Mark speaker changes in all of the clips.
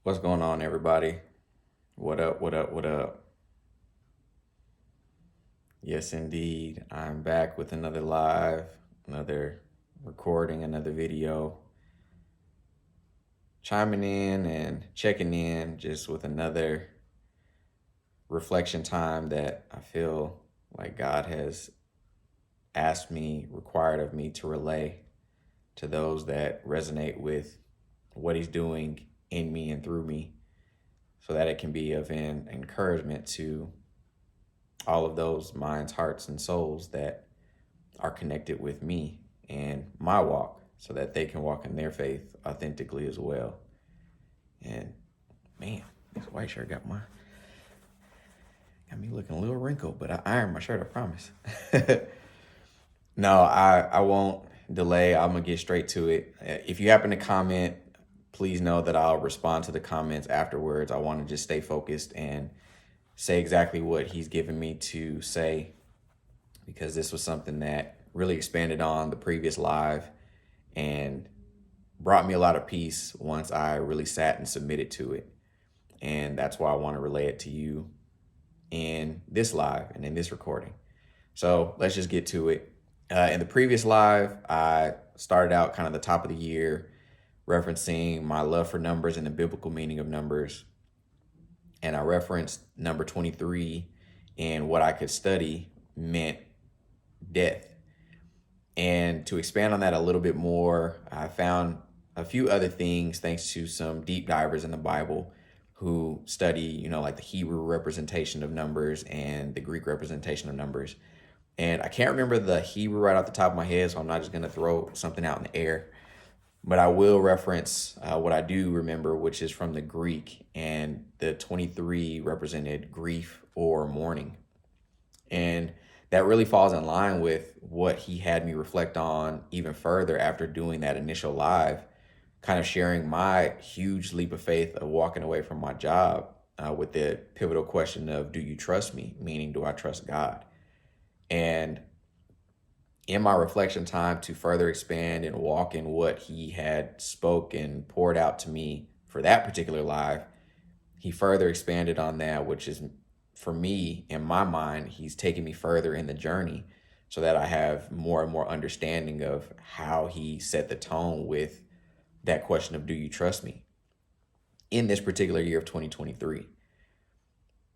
Speaker 1: What's going on, everybody? What up, what up, what up? Yes, indeed. I'm back with another live, another recording, another video. Chiming in and checking in just with another reflection time that I feel like God has asked me, required of me to relay to those that resonate with what He's doing in me and through me, so that it can be of an encouragement to all of those minds, hearts, and souls that are connected with me and my walk, so that they can walk in their faith authentically as well. And man, this white shirt got me looking a little wrinkled, but I ironed my shirt, I promise. No, I won't delay. I'm gonna get straight to it. If you happen to comment, please know that I'll respond to the comments afterwards. I want to just stay focused and say exactly what He's given me to say, because this was something that really expanded on the previous live and brought me a lot of peace once I really sat and submitted to it. And that's why I want to relay it to you in this live and in this recording. So let's just get to it. In the previous live, I started out kind of the top of the year referencing my love for numbers and the biblical meaning of numbers. And I referenced number 23 and what I could study meant death. And to expand on that a little bit more, I found a few other things thanks to some deep divers in the Bible who study, like the Hebrew representation of numbers and the Greek representation of numbers. And I can't remember the Hebrew right off the top of my head, so I'm not just going to throw something out in the air. But I will reference what I do remember, which is from the Greek, and the 23 represented grief or mourning. And that really falls in line with what he had me reflect on even further after doing that initial live, kind of sharing my huge leap of faith of walking away from my job with the pivotal question of, do you trust me? Meaning, do I trust God? And in my reflection time to further expand and walk in what he had spoken, poured out to me for that particular live, he further expanded on that, which is, for me, in my mind, he's taking me further in the journey so that I have more and more understanding of how he set the tone with that question of, do you trust me? In this particular year of 2023.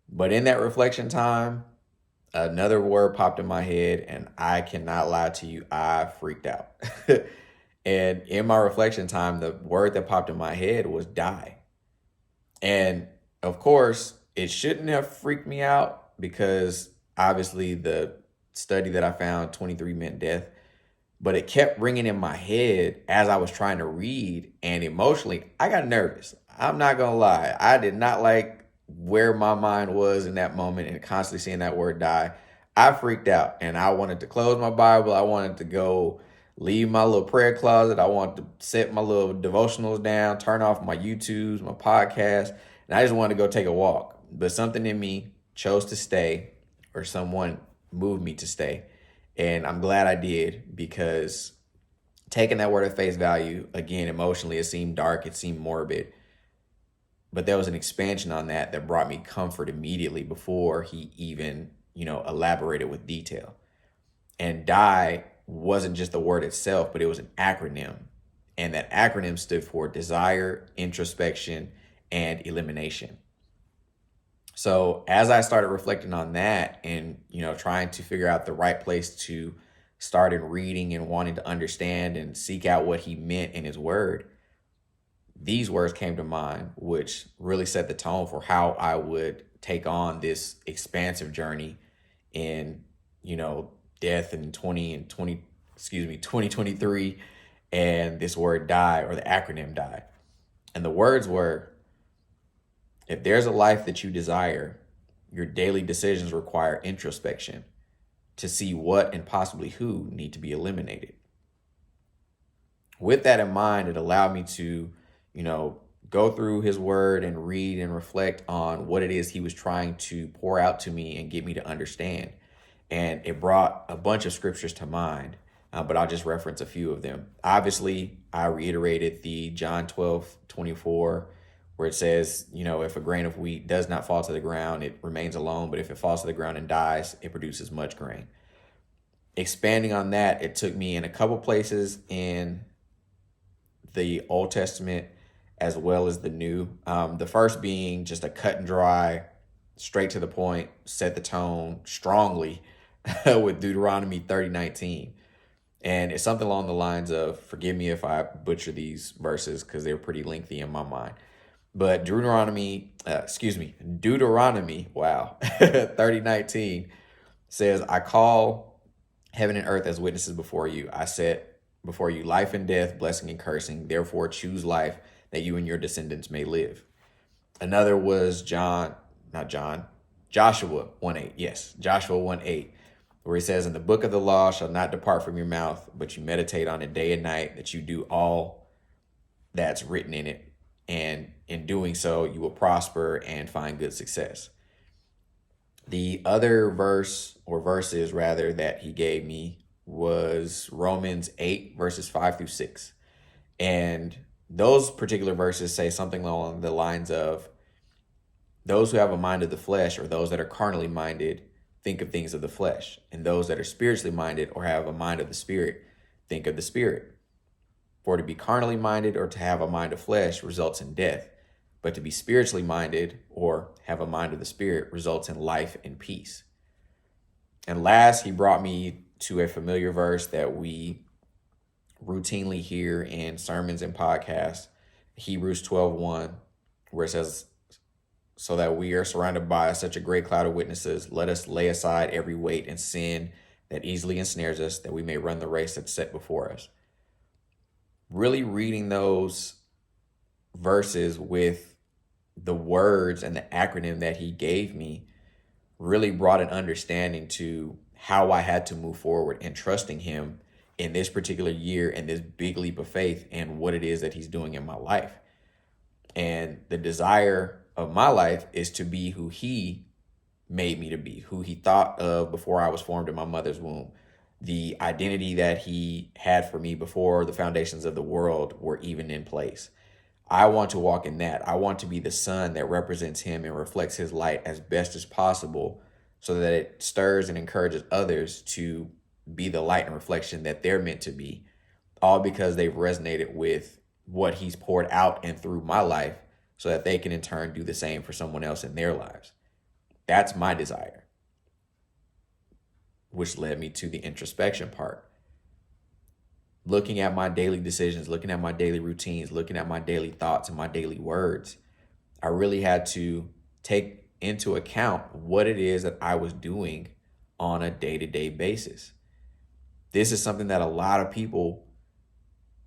Speaker 1: But in that reflection time, another word popped in my head, and I cannot lie to you, I freaked out. And in my reflection time, the word that popped in my head was die. And of course, it shouldn't have freaked me out, because obviously the study that I found, 23 meant death, but it kept ringing in my head as I was trying to read, and emotionally, I got nervous. I'm not gonna lie. I did not like where my mind was in that moment, and constantly seeing that word die. I freaked out, and I wanted to close my Bible. I wanted to go leave my little prayer closet. I wanted to set my little devotionals down, turn off my YouTubes, my podcasts, and I just wanted to go take a walk. But something in me chose to stay, or someone moved me to stay. And I'm glad I did, because taking that word at face value, again, emotionally, it seemed dark, it seemed morbid. But there was an expansion on that brought me comfort immediately before he even, elaborated with detail. And die wasn't just the word itself, but it was an acronym. And that acronym stood for desire, introspection, and elimination. So as I started reflecting on that and, trying to figure out the right place to start in reading and wanting to understand and seek out what he meant in his word, these words came to mind, which really set the tone for how I would take on this expansive journey in, death in 2023, and this word die, or the acronym die. And the words were, if there's a life that you desire, your daily decisions require introspection to see what and possibly who need to be eliminated. With that in mind, it allowed me to go through his word and read and reflect on what it is he was trying to pour out to me and get me to understand. And it brought a bunch of scriptures to mind, but I'll just reference a few of them. Obviously, I reiterated the John 12:24, where it says, if a grain of wheat does not fall to the ground, it remains alone. But if it falls to the ground and dies, it produces much grain. Expanding on that, it took me in a couple places in the Old Testament as well as the New. The first being just a cut and dry, straight to the point, set the tone strongly with Deuteronomy 30:19. And it's something along the lines of, forgive me if I butcher these verses because they're pretty lengthy in my mind. But Deuteronomy, wow, 30:19 says, I call heaven and earth as witnesses before you. I set before you life and death, blessing and cursing. Therefore, choose life that you and your descendants may live. Another was Joshua 1:8. Yes, Joshua 1:8, where he says, "In the book of the law shall not depart from your mouth, but you meditate on it day and night, that you do all that's written in it. And in doing so, you will prosper and find good success." The other verses that he gave me was Romans 8, verses 5-6. And those particular verses say something along the lines of, those who have a mind of the flesh, or those that are carnally minded, think of things of the flesh. And those that are spiritually minded or have a mind of the spirit, think of the spirit. For to be carnally minded or to have a mind of flesh results in death. But to be spiritually minded or have a mind of the spirit results in life and peace. And last, he brought me to a familiar verse that we routinely hear in sermons and podcasts, Hebrews 12:1, where it says, so that we are surrounded by such a great cloud of witnesses, let us lay aside every weight and sin that easily ensnares us, that we may run the race that's set before us. Really reading those verses with the words and the acronym that he gave me really brought an understanding to how I had to move forward and trusting him in this particular year and this big leap of faith and what it is that he's doing in my life. And the desire of my life is to be who he made me to be, who he thought of before I was formed in my mother's womb, the identity that he had for me before the foundations of the world were even in place. I want to walk in that. I want to be the son that represents him and reflects his light as best as possible, so that it stirs and encourages others to be the light and reflection that they're meant to be, all because they've resonated with what he's poured out and through my life, so that they can in turn do the same for someone else in their lives. That's my desire, which led me to the introspection part. Looking at my daily decisions, looking at my daily routines, looking at my daily thoughts and my daily words, I really had to take into account what it is that I was doing on a day-to-day basis. This is something that a lot of people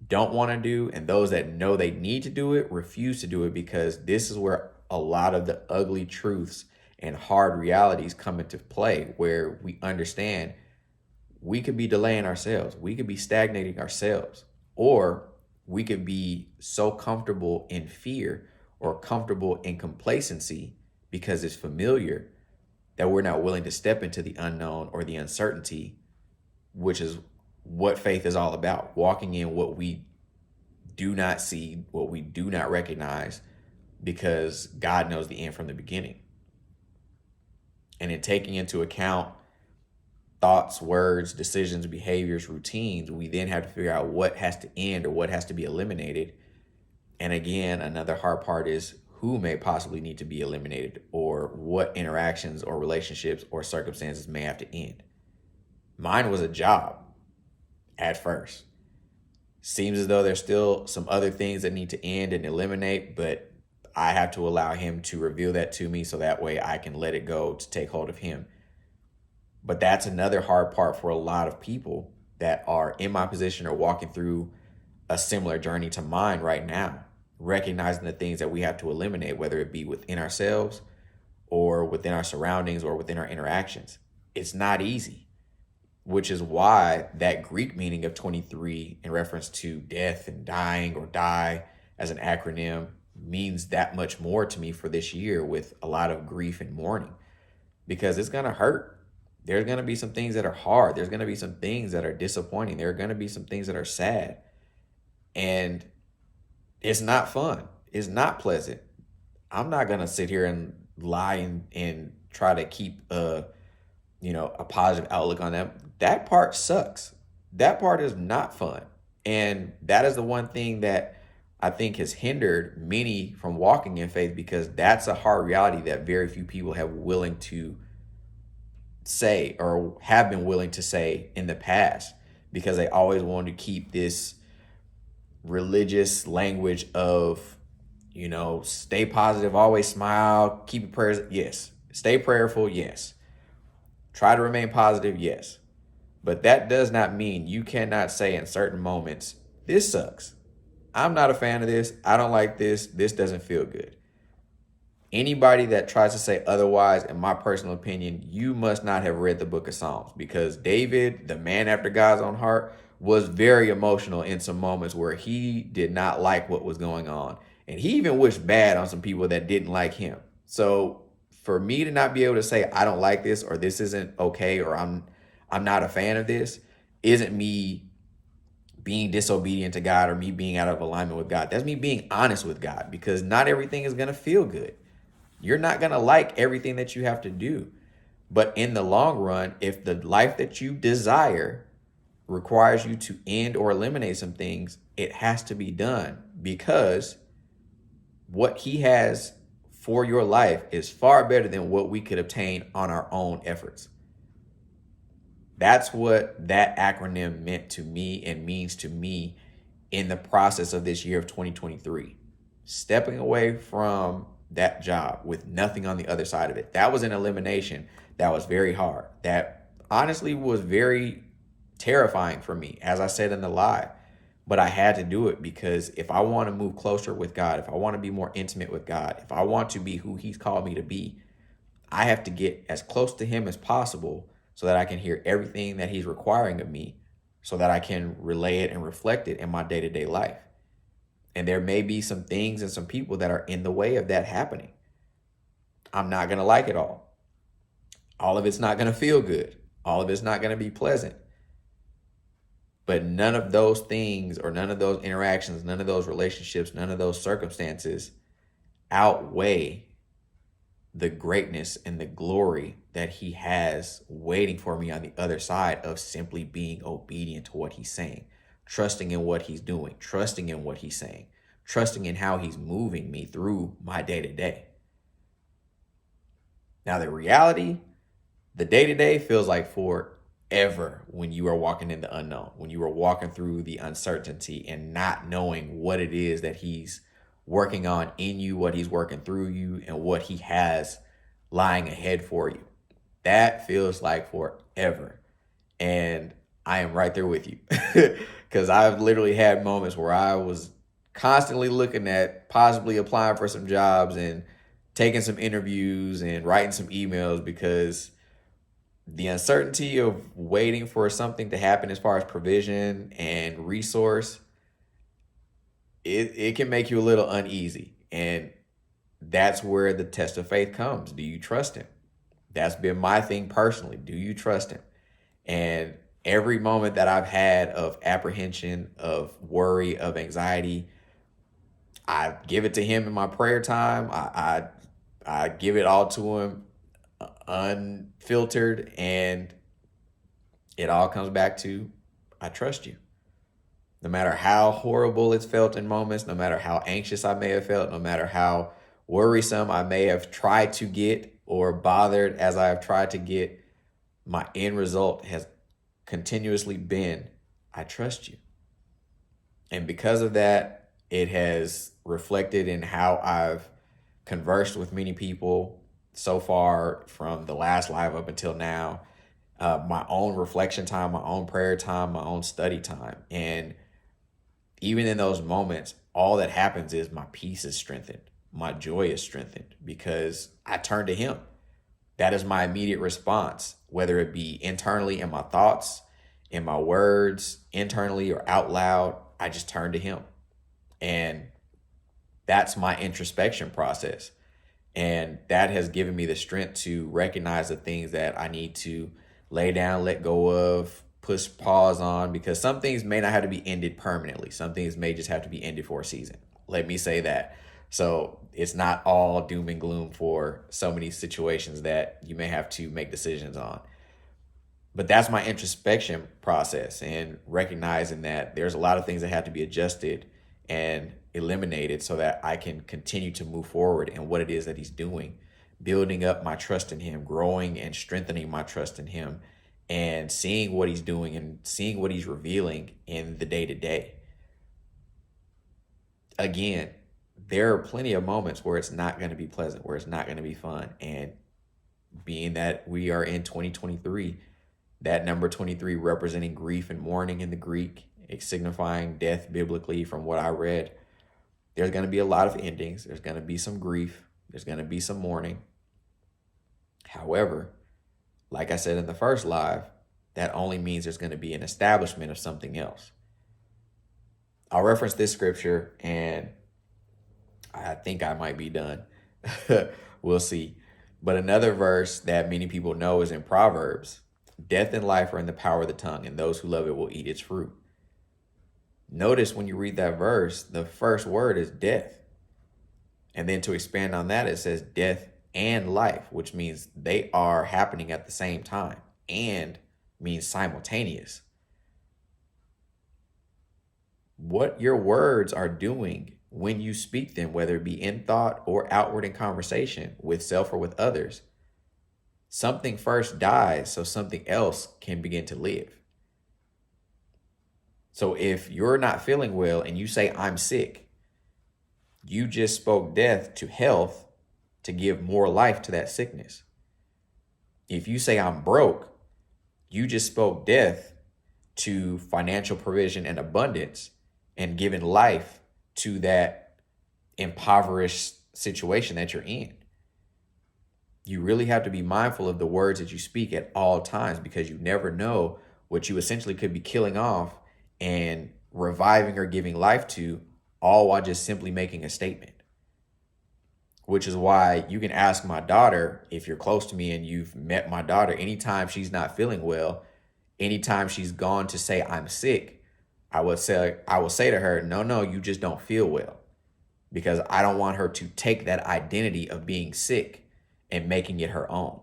Speaker 1: don't want to do, and those that know they need to do it refuse to do it, because this is where a lot of the ugly truths and hard realities come into play, where we understand we could be delaying ourselves, we could be stagnating ourselves, or we could be so comfortable in fear or comfortable in complacency because it's familiar, that we're not willing to step into the unknown or the uncertainty, which is what faith is all about. Walking in what we do not see, what we do not recognize, because God knows the end from the beginning. And in taking into account thoughts, words, decisions, behaviors, routines, we then have to figure out what has to end or what has to be eliminated. And again, another hard part is who may possibly need to be eliminated, or what interactions or relationships or circumstances may have to end. Mine was a job at first. Seems as though there's still some other things that need to end and eliminate, but I have to allow him to reveal that to me, so that way I can let it go to take hold of him. But that's another hard part for a lot of people that are in my position or walking through a similar journey to mine right now, recognizing the things that we have to eliminate, whether it be within ourselves or within our surroundings or within our interactions. It's not easy, which is why that Greek meaning of 23 in reference to death and dying or die as an acronym means that much more to me for this year, with a lot of grief and mourning, because it's going to hurt. There's going to be some things that are hard. There's going to be some things that are disappointing. There are going to be some things that are sad. And it's not fun. It's not pleasant. I'm not going to sit here and lie and try to keep a positive outlook on them. That part sucks. That part is not fun. And that is the one thing that I think has hindered many from walking in faith, because that's a hard reality that very few people have willing to say or have been willing to say in the past, because they always wanted to keep this religious language of, stay positive, always smile, keep your prayers. Yes. Stay prayerful. Yes. Try to remain positive. Yes. But that does not mean you cannot say in certain moments, this sucks. I'm not a fan of this. I don't like this. This doesn't feel good. Anybody that tries to say otherwise, in my personal opinion, you must not have read the book of Psalms, because David, the man after God's own heart, was very emotional in some moments where he did not like what was going on. And he even wished bad on some people that didn't like him. So for me to not be able to say, I don't like this, or this isn't okay, or I'm not a fan of this, isn't me being disobedient to God or me being out of alignment with God. That's me being honest with God, because not everything is going to feel good. You're not going to like everything that you have to do. But in the long run, if the life that you desire requires you to end or eliminate some things, it has to be done, because what he has for your life is far better than what we could obtain on our own efforts. That's what that acronym meant to me and means to me in the process of this year of 2023. Stepping away from that job with nothing on the other side of it. That was an elimination that was very hard. That honestly was very terrifying for me, as I said in the live. But I had to do it, because if I want to move closer with God, if I want to be more intimate with God, if I want to be who he's called me to be, I have to get as close to him as possible so that I can hear everything that he's requiring of me, so that I can relay it and reflect it in my day-to-day life. And there may be some things and some people that are in the way of that happening. I'm not going to like it all. All of it's not going to feel good. All of it's not going to be pleasant. But none of those things, or none of those interactions, none of those relationships, none of those circumstances outweigh the greatness and the glory that he has waiting for me on the other side of simply being obedient to what he's saying, trusting in what he's doing, trusting in what he's saying, trusting in how he's moving me through my day-to-day. Now, the reality, the day-to-day feels like forever when you are walking in the unknown, when you are walking through the uncertainty and not knowing what it is that he's working on in you, what he's working through you, and what he has lying ahead for you. That feels like forever. And I am right there with you, because I've literally had moments where I was constantly looking at possibly applying for some jobs and taking some interviews and writing some emails, because the uncertainty of waiting for something to happen as far as provision and resource, it can make you a little uneasy. And that's where the test of faith comes. Do you trust him? That's been my thing personally. Do you trust him? And every moment that I've had of apprehension, of worry, of anxiety, I give it to him in my prayer time. I give it all to him unfiltered, and it all comes back to, I trust you. No matter how horrible it's felt in moments, no matter how anxious I may have felt, no matter how worrisome I may have tried to get or bothered as I have tried to get, my end result has continuously been, I trust you. And because of that, it has reflected in how I've conversed with many people so far from the last live up until now, my own reflection time, my own prayer time, my own study time. And even in those moments, all that happens is my peace is strengthened. My joy is strengthened, because I turn to him. That is my immediate response, whether it be internally in my thoughts, in my words, internally or out loud. I just turn to him. And that's my introspection process. And that has given me the strength to recognize the things that I need to lay down, let go of, push pause on, because some things may not have to be ended permanently. Some things may just have to be ended for a season. Let me say that. So it's not all doom and gloom for so many situations that you may have to make decisions on. But that's my introspection process, and recognizing that there's a lot of things that have to be adjusted and eliminated so that I can continue to move forward in what it is that he's doing, building up my trust in him, growing and strengthening my trust in him, and seeing what he's doing and seeing what he's revealing in the day to day. Again, there are plenty of moments where it's not going to be pleasant, where it's not going to be fun. And being that we are in 2023, that number 23 representing grief and mourning in the Greek, it's signifying death biblically from what I read. There's going to be a lot of endings. There's going to be some grief. There's going to be some mourning. However, like I said in the first live, that only means there's going to be an establishment of something else. I'll reference this scripture and I think I might be done. We'll see. But another verse that many people know is in Proverbs. Death and life are in the power of the tongue, and those who love it will eat its fruit. Notice when you read that verse, the first word is death. And then to expand on that, it says death and life, which means they are happening at the same time, and means simultaneous. What your words are doing when you speak them, whether it be in thought or outward in conversation with self or with others, something first dies so something else can begin to live. So if you're not feeling well and you say, I'm sick, you just spoke death to health to give more life to that sickness. If you say, I'm broke, you just spoke death to financial provision and abundance and giving life to that impoverished situation that you're in. You really have to be mindful of the words that you speak at all times, because you never know what you essentially could be killing off and reviving or giving life to, all while just simply making a statement. Which is why you can ask my daughter, if you're close to me and you've met my daughter, anytime she's not feeling well, anytime she's gone to say I'm sick, I will say to her, no, you just don't feel well, because I don't want her to take that identity of being sick and making it her own.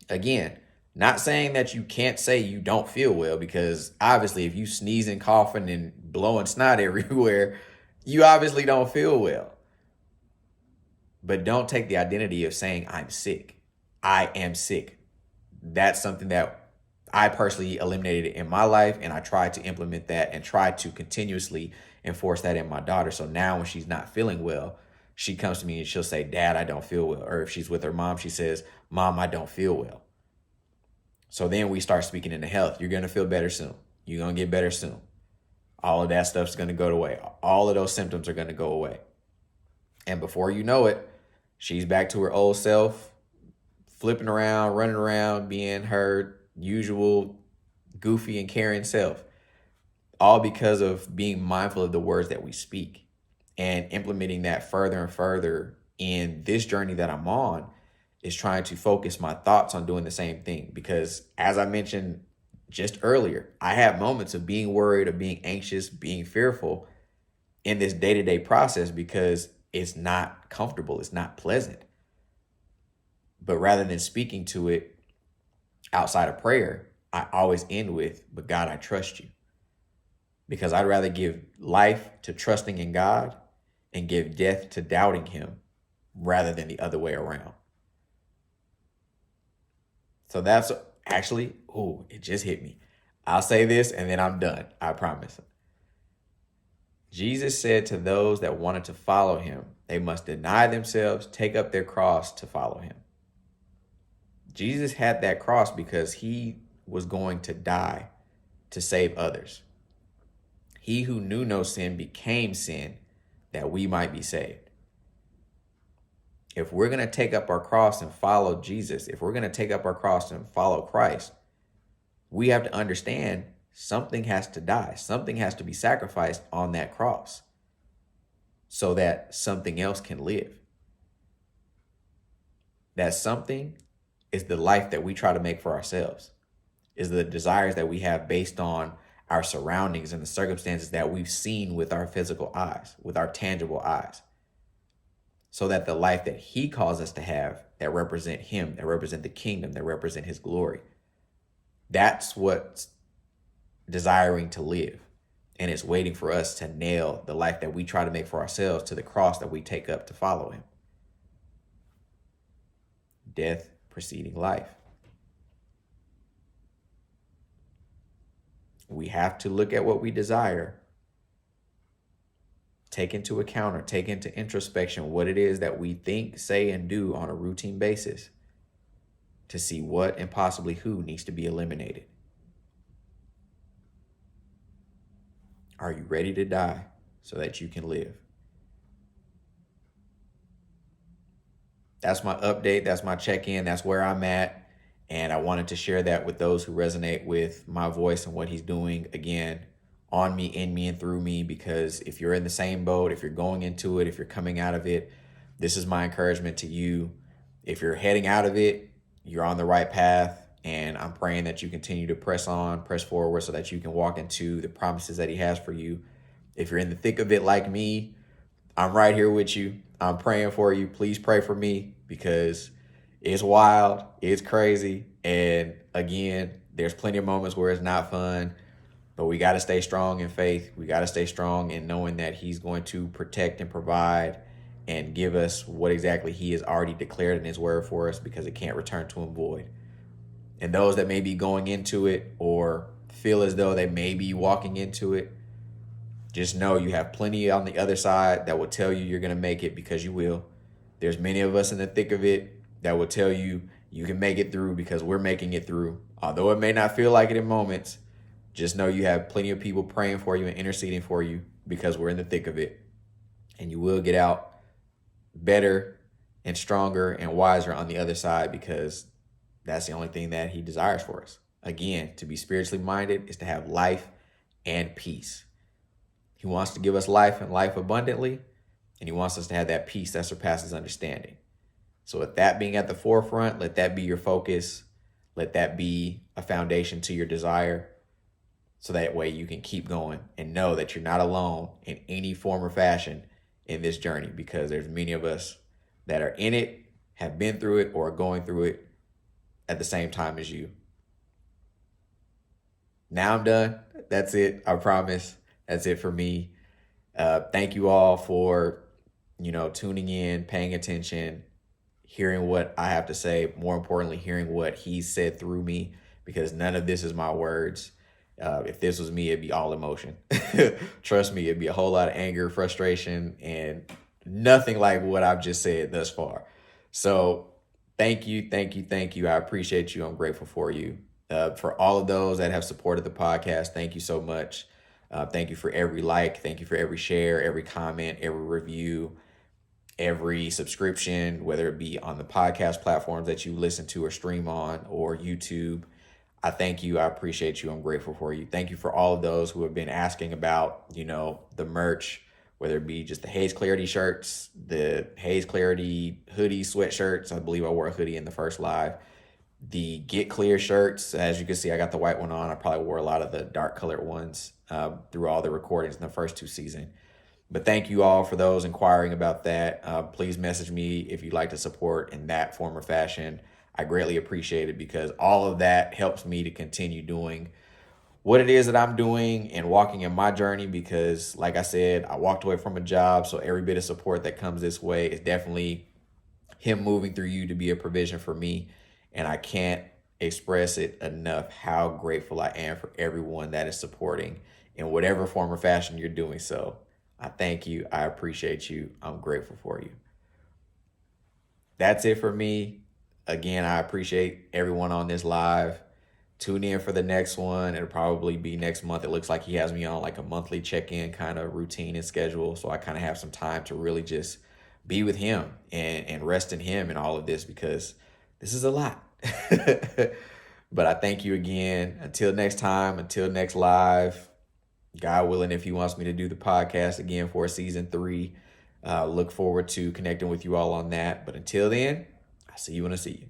Speaker 1: Again, not saying that you can't say you don't feel well, because obviously if you sneezing, coughing, and blowing snot everywhere, you obviously don't feel well. But don't take the identity of saying I'm sick. I am sick. That's something that I personally eliminated in my life, and I tried to implement that and try to continuously enforce that in my daughter. So now when she's not feeling well, she comes to me and she'll say, Dad, I don't feel well. Or if she's with her mom, she says, Mom, I don't feel well. So then we start speaking into health. You're going to feel better soon. You're going to get better soon. All of that stuff's going to go away. All of those symptoms are going to go away. And before you know it, she's back to her old self, flipping around, running around, being her usual goofy and caring self. All because of being mindful of the words that we speak and implementing that further and further in this journey that I'm on, is trying to focus my thoughts on doing the same thing. Because as I mentioned just earlier, I have moments of being worried, of being anxious, being fearful in this day-to-day process, because it's not comfortable. It's not pleasant. But rather than speaking to it outside of prayer, I always end with, but God, I trust you. Because I'd rather give life to trusting in God and give death to doubting him rather than the other way around. So that's actually, it just hit me. I'll say this and then I'm done. I promise. Jesus said to those that wanted to follow him, they must deny themselves, take up their cross to follow him. Jesus had that cross because he was going to die to save others. He who knew no sin became sin that we might be saved. If we're going to take up our cross and follow Jesus, if we're going to take up our cross and follow Christ, we have to understand something has to die. Something has to be sacrificed on that cross so that something else can live. That something is the life that we try to make for ourselves, is the desires that we have based on our surroundings and the circumstances that we've seen with our physical eyes, with our tangible eyes. so that the life that he calls us to have, that represent him, that represent the kingdom, that represent his glory, that's what's desiring to live. And it's waiting for us to nail the life that we try to make for ourselves to the cross that we take up to follow him. Death preceding life. We have to look at what we desire, take into account or take into introspection what it is that we think, say, and do on a routine basis to see what and possibly who needs to be eliminated. Are you ready to die so that you can live? That's my update. That's my check-in. That's where I'm at. And I wanted to share that with those who resonate with my voice and what he's doing, again, on me, in me, and through me. Because if you're in the same boat, if you're going into it, if you're coming out of it, this is my encouragement to you. If you're heading out of it, you're on the right path. And I'm praying that you continue to press on, press forward so that you can walk into the promises that he has for you. If you're in the thick of it like me, I'm right here with you. I'm praying for you. Please pray for me because it's wild, it's crazy. And again, there's plenty of moments where it's not fun, but we got to stay strong in faith. We got to stay strong in knowing that he's going to protect and provide and give us what exactly he has already declared in his word for us, because it can't return to him void. And those that may be going into it or feel as though they may be walking into it, just know you have plenty on the other side that will tell you you're going to make it, because you will. There's many of us in the thick of it that will tell you you can make it through, because we're making it through. Although it may not feel like it in moments, just know you have plenty of people praying for you and interceding for you, because we're in the thick of it. And you will get out better and stronger and wiser on the other side, because that's the only thing that he desires for us. Again, to be spiritually minded is to have life and peace. He wants to give us life and life abundantly, and he wants us to have that peace that surpasses understanding. So with that being at the forefront, let that be your focus. Let that be a foundation to your desire, so that way you can keep going and know that you're not alone in any form or fashion in this journey, because there's many of us that are in it, have been through it, or are going through it at the same time as you. Now I'm done. That's it. I promise. That's it for me. Thank you all for, tuning in, paying attention, hearing what I have to say. More importantly, hearing what he said through me, because none of this is my words. If this was me, it'd be all emotion. Trust me, it'd be a whole lot of anger, frustration, and nothing like what I've just said thus far. So thank you. I appreciate you. I'm grateful for you. For all of those that have supported the podcast, thank you so much. Thank you for every like. Thank you for every share, every comment, every review, every subscription, whether it be on the podcast platforms that you listen to or stream on, or YouTube. I thank you. I appreciate you. I'm grateful for you. Thank you for all of those who have been asking about, the merch, whether it be just the Hazed Clarity shirts, the Hazed Clarity hoodie, sweatshirts. I believe I wore a hoodie in the first live. The Get Clear shirts. As you can see, I got the white one on. I probably wore a lot of the dark colored ones through all the recordings in the first two seasons. But thank you all for those inquiring about that. Please message me if you'd like to support in that form or fashion. I greatly appreciate it, because all of that helps me to continue doing what it is that I'm doing and walking in my journey, because like I said, I walked away from a job. So every bit of support that comes this way is definitely him moving through you to be a provision for me. And I can't express it enough how grateful I am for everyone that is supporting in whatever form or fashion you're doing so. I thank you. I appreciate you. I'm grateful for you. That's it for me. Again, I appreciate everyone on this live. Tune in for the next one. It'll probably be next month. It looks like he has me on like a monthly check-in kind of routine and schedule. So I kind of have some time to really just be with him and rest in him in all of this, because this is a lot. But I thank you again. Until next time, until next live, God willing, if he wants me to do the podcast again for season 3, look forward to connecting with you all on that. But until then, I'll see you when I see you.